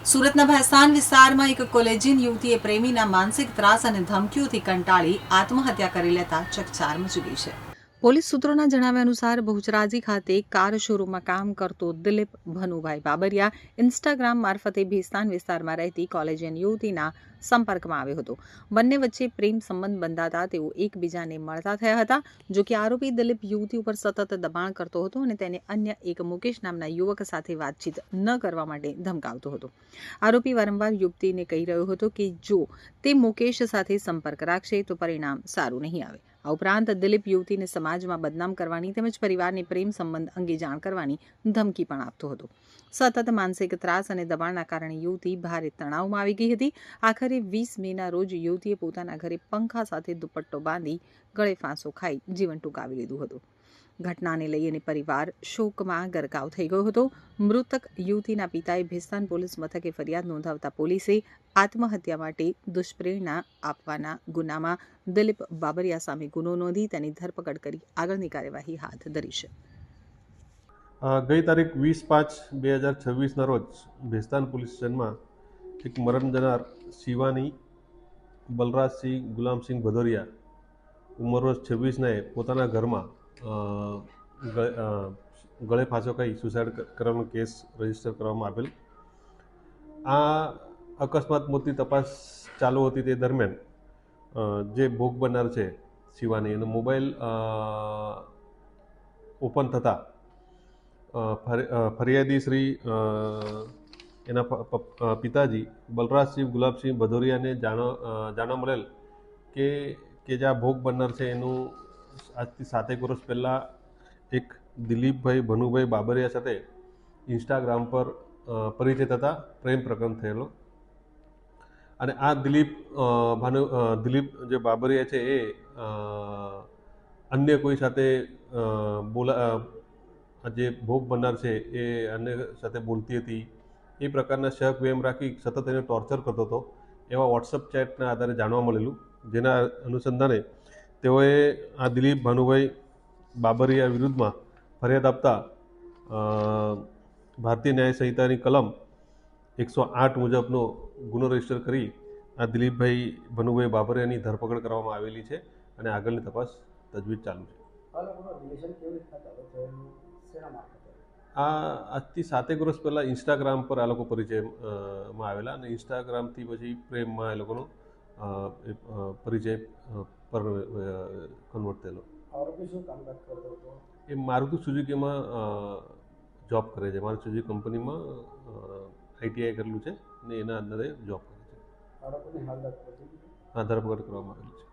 સુરતના ભેસ્તાન વિસ્તારમાં એક કોલેજિયન યુવતીએ પ્રેમીના માનસિક ત્રાસ અને ધમકીઓથી કંટાળી આત્મહત્યા કરી લેતા ચકચાર મચી ગઈ છે. પોલીસ સૂત્રોના જણાવ્યા અનુસાર બહુચરાજી ખાતે કાર શોરૂમમાં કામ કરતો દિલીપ ભનુભાઈ બાબરિયા ઇન્સ્ટાગ્રામ મારફતે ભેસ્તાન વિસ્તારમાં રહેતી કોલેજિયન યુવતીના સંપર્કમાં આવ્યો હતો. બંને વચ્ચે પ્રેમ સંબંધ બંધાતા તેઓ એકબીજાને મળતા થયા હતા. જો કે આરોપી દિલીપ યુવતી ઉપર સતત દબાણ કરતો હતો અને તેને અન્ય એક મુકેશ નામના યુવક સાથે વાતચીત ન કરવા માટે ધમકાવતો હતો. આરોપી વારંવાર યુવતીને કહી રહ્યો હતો કે જો તે મુકેશ સાથે સંપર્ક રાખશે તો પરિણામ સારું નહીં આવે. આ ઉપરાંત દિલીપ યુવતીને સમાજમાં બદનામ કરવાની તેમજ પરિવારની પ્રેમ સંબંધ અંગે જાણ કરવાની ધમકી પણ આપતો હતો. સતત માનસિક ત્રાસ અને દબાણના કારણે યુવતી ભારે તણાવમાં આવી ગઈ હતી. આખરે 20 મેના રોજ યુવતીએ પોતાના ઘરે પંખા સાથે દુપટ્ટો બાંધી ગળે ફાંસો ખાઈ જીવન ટૂંકાવી લીધું હતું. ઘટનાને લઈને પરિવાર શોકમાં ગરકાવ થઈ ગયો હતો. મૃતક યુવતીના પિતાએ ભેસ્તાન પોલીસ મથકે ફરિયાદ નોંધાવતા પોલીસે આત્મહત્યા માટે દુષ્પ્રેરણા આપવાના ગુનામાં દિલીપ બાબરિયા સામે ગુનો નોંધી તેની ધરપકડ કરી આગળની કાર્યવાહી હાથ ધરી છે. ગઈ તારીખ 20/5/2026ના રોજ ભેસ્તાન પોલીસ સ્ટેશનમાં એક મરણ જનાર શિવાની બલરાજસિંહ ગુલામસિંહ ભદોરિયા ઉંમર વર્ષ 26ને પોતાના ઘરમાં ગળે ફાંસો ખાઈ સુસાઇડ કરવાનો કેસ રજીસ્ટર કરવામાં આવેલ. આ અકસ્માત મોતની તપાસ ચાલુ હતી તે દરમિયાન જે ભોગ બનનાર છે શિવાની એનો મોબાઈલ ઓપન થતાં ફરિયાદી શ્રી એના પિતાજી બલરાજસિંહ ગુલાબસિંહ ભદોરિયાને જાણવા મળેલ કે જે આ ભોગ બનનાર છે એનું આજથી 7 વર્ષ પહેલાં એક દિલીપભાઈ ભનુભાઈ બાબરિયા સાથે ઇન્સ્ટાગ્રામ પર પરિચય થતા પ્રેમ પ્રકરણ થયેલો અને આ દિલીપ જે બાબરિયા છે એ અન્ય કોઈ સાથે જે ભોગ બનનાર છે એ અન્ય સાથે બોલતી હતી. એ પ્રકારના શક વેમ રાખી સતત એને ટોર્ચર કરતો હતો. એવા વોટ્સઅપ ચેટના આધારે જાણવા મળેલું, જેના અનુસંધાને તેઓએ આ દિલીપ ભાનુભાઈ બાબરિયા વિરુદ્ધમાં ફરિયાદ આપતા ભારતીય ન્યાય સંહિતાની કલમ 108 મુજબનો ગુનો રજીસ્ટર કરી આ દિલીપભાઈ ભનુભાઈ બાબરિયાની ધરપકડ કરવામાં આવેલી છે અને આગળની તપાસ તજવીજ ચાલુ છે. આ આજથી 7 વર્ષ પહેલાં ઇન્સ્ટાગ્રામ પર આ લોકો પરિચયમાં આવેલા અને ઇન્સ્ટાગ્રામથી પછી પ્રેમમાં એ લોકોનો પરિચય પર કન્વર્ટ થયેલો. એ મારુતિ સુઝુકીમાં જોબ કરે છે. મારુતિ સુઝુકી કંપનીમાં ITI કરેલું છે અને એના અંદરે જોબ કરે છે. હા, ધરપકડ કરવામાં આવેલી છે.